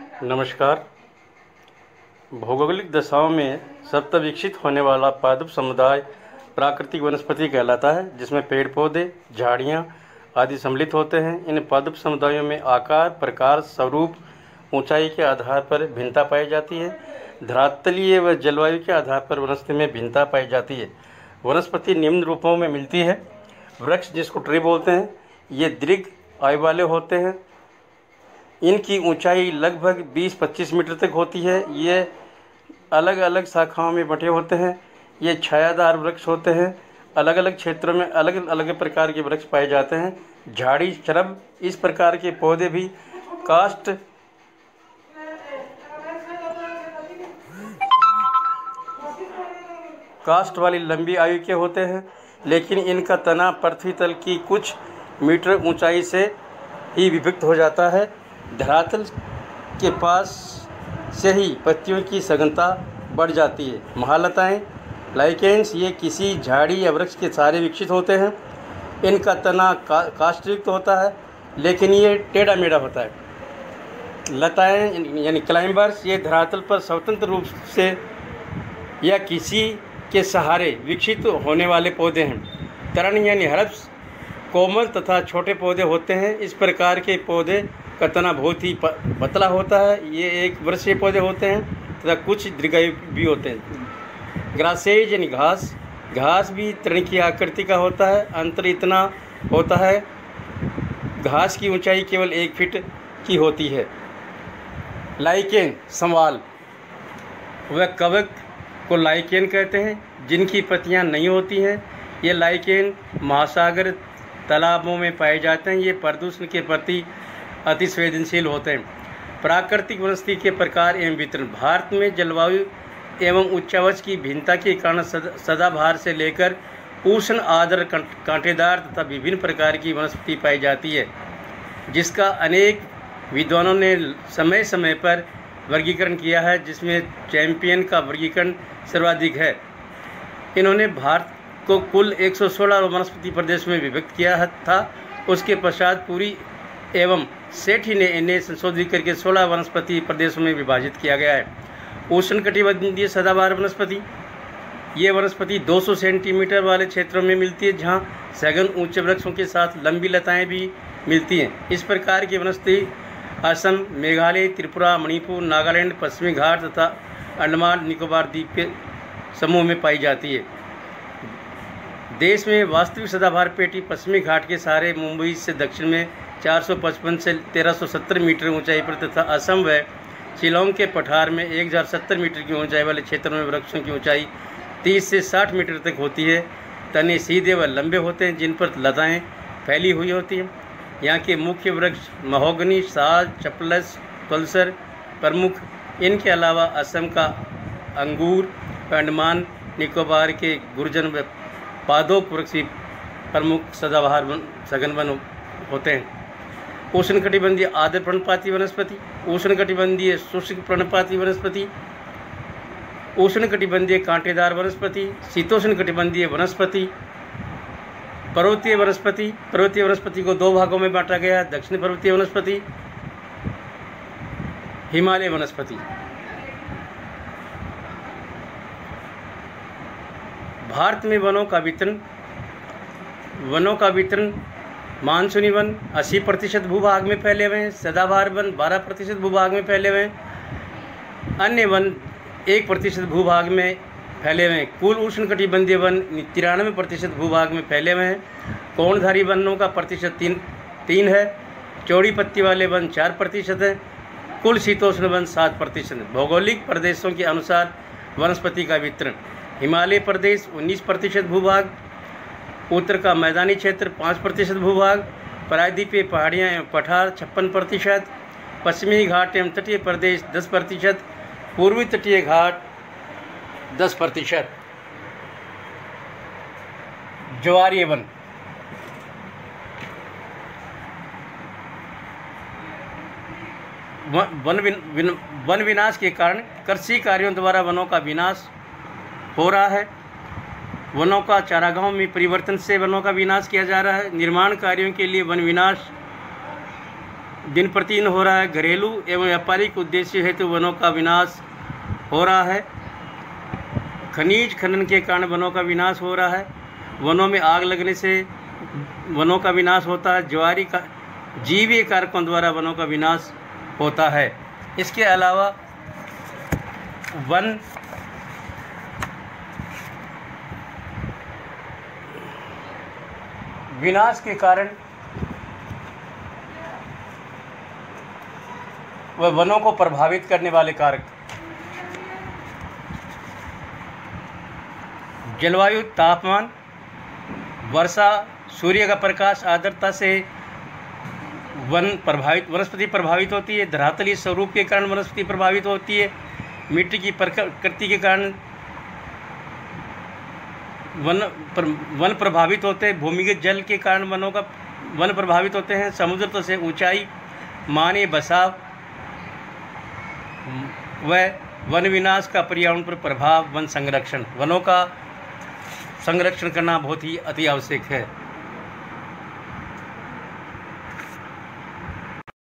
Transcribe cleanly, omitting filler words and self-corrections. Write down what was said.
नमस्कार। भौगोलिक दशाओं में सतत विकसित होने वाला पादप समुदाय प्राकृतिक वनस्पति कहलाता है, जिसमें पेड़ पौधे, झाड़ियाँ आदि सम्मिलित होते हैं। इन पादप समुदायों में आकार, प्रकार, स्वरूप, ऊंचाई के आधार पर भिन्नता पाई जाती है। धरातलीय व जलवायु के आधार पर वनस्पति में भिन्नता पाई जाती है। वनस्पति निम्न रूपों में मिलती है। वृक्ष, जिसको ट्री बोलते हैं, ये दीर्घ आयु वाले होते हैं। इनकी ऊंचाई लगभग 20-25 मीटर तक होती है। ये अलग अलग शाखाओं में बंटे होते हैं। ये छायादार वृक्ष होते हैं। अलग अलग क्षेत्रों में अलग अलग प्रकार के वृक्ष पाए जाते हैं। झाड़ी, श्रब, इस प्रकार के पौधे भी काष्ठ वाली लंबी आयु के होते हैं, लेकिन इनका तना पृथ्वी तल की कुछ मीटर ऊंचाई से ही विभक्त हो जाता है। धरातल के पास से ही पत्तियों की सघनता बढ़ जाती है। महालताएं, लाइकेन्स, ये किसी झाड़ी या वृक्ष के सारे विकसित होते हैं। इनका तना काष्ठयुक्त होता है, लेकिन ये टेढ़ा मेढ़ा होता है। लताएं यानी क्लाइंबर्स, ये धरातल पर स्वतंत्र रूप से या किसी के सहारे विकसित होने वाले पौधे हैं। तरण यानी हर्ब्स कोमल तथा छोटे पौधे होते हैं। इस प्रकार के पौधे का तना बहुत ही पतला होता है। ये एक वर्षीय पौधे होते हैं तथा कुछ दीर्घायु भी होते हैं। ग्रासेज यानी घास, घास भी तृण की आकृति का होता है। अंतर इतना होता है, घास की ऊंचाई केवल 1 फीट की होती है। लाइकेन, संवाल, वह कवक को लाइकेन कहते हैं, जिनकी पत्तियां नहीं होती हैं। ये लाइकेन महासागर, तालाबों में पाए जाते हैं। ये प्रदूषण के प्रति अति संवेदनशील होते हैं। प्राकृतिक वनस्पति के प्रकार एवं वितरण। भारत में जलवायु एवं उच्चावच की भिन्नता के कारण सदाबहार से लेकर उष्ण, आर्द्र, कांटेदार तथा विभिन्न प्रकार की वनस्पति पाई जाती है, जिसका अनेक विद्वानों ने समय समय पर वर्गीकरण किया है, जिसमें चैंपियन का वर्गीकरण सर्वाधिक है। इन्होंने भारत को कुल 116 वनस्पति प्रदेश में विभक्त किया था। उसके पश्चात पुरी एवं सेठी ने इन्हें संशोधित करके 16 वनस्पति प्रदेशों में विभाजित किया गया है। उष्णकटिबंधीय सदाबहार वनस्पति, ये वनस्पति 200 सेंटीमीटर वाले क्षेत्रों में मिलती है, जहाँ सघन ऊंचे वृक्षों के साथ लंबी लताएं भी मिलती हैं। इस प्रकार की वनस्पति असम, मेघालय, त्रिपुरा, मणिपुर, नागालैंड, पश्चिमी घाट तथा अंडमान निकोबार द्वीप के समूह में पाई जाती है। देश में वास्तविक सदाबहार पेटी पश्चिमी घाट के सहारे मुंबई से दक्षिण में 455 से 1370 मीटर ऊंचाई पर तथा असम व शिलोंग के पठार में 1070 मीटर की ऊंचाई वाले क्षेत्रों में वृक्षों की ऊंचाई 30 से 60 मीटर तक होती है। तने सीधे व लंबे होते हैं, जिन पर लताएं फैली हुई होती हैं। यहाँ के मुख्य वृक्ष महोगनी, साल, चपलस, तुलसर प्रमुख। इनके अलावा असम का अंगूर, अंडमान निकोबार के गुर्जन व पादोक वृक्ष भी प्रमुख सदाबहार सघन वन होते हैं। उष्णकटिबंधीय आर्द्र पर्णपाती वनस्पति, उष्णकटिबंधीय शुष्क पर्णपाती वनस्पति, उष्णकटिबंधीय कांटेदार वनस्पति, शीतोष्णकटिबंधीय वनस्पति, पर्वतीय वनस्पति। पर्वतीय वनस्पति को 2 भागों में बांटा गया है: दक्षिण पर्वतीय वनस्पति, हिमालय वनस्पति। भारत में वनों का वितरण मानसूनी वन 80% भूभाग में फैले हुए हैं। सदाबहार वन 12% भूभाग में फैले हुए हैं। अन्य वन 1% भूभाग में फैले हुए हैं। कुल उष्णकटिबंधीय वन 93% भूभाग में फैले हुए हैं। कोणधारी वनों का प्रतिशत 3 है। चौड़ी पत्ती वाले वन 4% है। कुल शीतोष्ण वन 7%। भौगोलिक प्रदेशों के अनुसार वनस्पति का वितरण: हिमालय प्रदेश 19% भूभाग, उत्तर का मैदानी क्षेत्र 5% भूभाग, प्रायद्वीपीय पहाड़ियाँ एवं पठार 56%, पश्चिमी घाट एवं तटीय प्रदेश 10%, पूर्वी तटीय घाट 10%। ज्वारीय वन, वन विनाश के कारण कृषि कार्यों द्वारा वनों का विनाश हो रहा है। वनों का चारागाहों में परिवर्तन से वनों का विनाश किया जा रहा है। निर्माण कार्यों के लिए दिन प्रतिदिन हो रहा है। घरेलू एवं व्यापारिक उद्देश्य हेतु वनों का विनाश हो रहा है। खनिज खनन के कारण वनों का विनाश हो रहा है। वनों में आग लगने से वनों का विनाश होता है। जीवीय कारकों द्वारा वनों का विनाश होता है। इसके अलावा वन विनाश के कारण वह वनों को प्रभावित करने वाले कारक जलवायु, तापमान, वर्षा, सूर्य का प्रकाश, आर्द्रता से वनस्पति प्रभावित होती है। धरातलीय स्वरूप के कारण वनस्पति प्रभावित होती है। मिट्टी की प्रकृति के कारण वन प्रभावित होते हैं। भूमिगत जल के कारण वन प्रभावित होते हैं। समुद्र से ऊंचाई, मानवीय बसाव व वन विनाश का पर्यावरण पर प्रभाव। वन संरक्षण, वनों का संरक्षण करना बहुत ही अति आवश्यक है।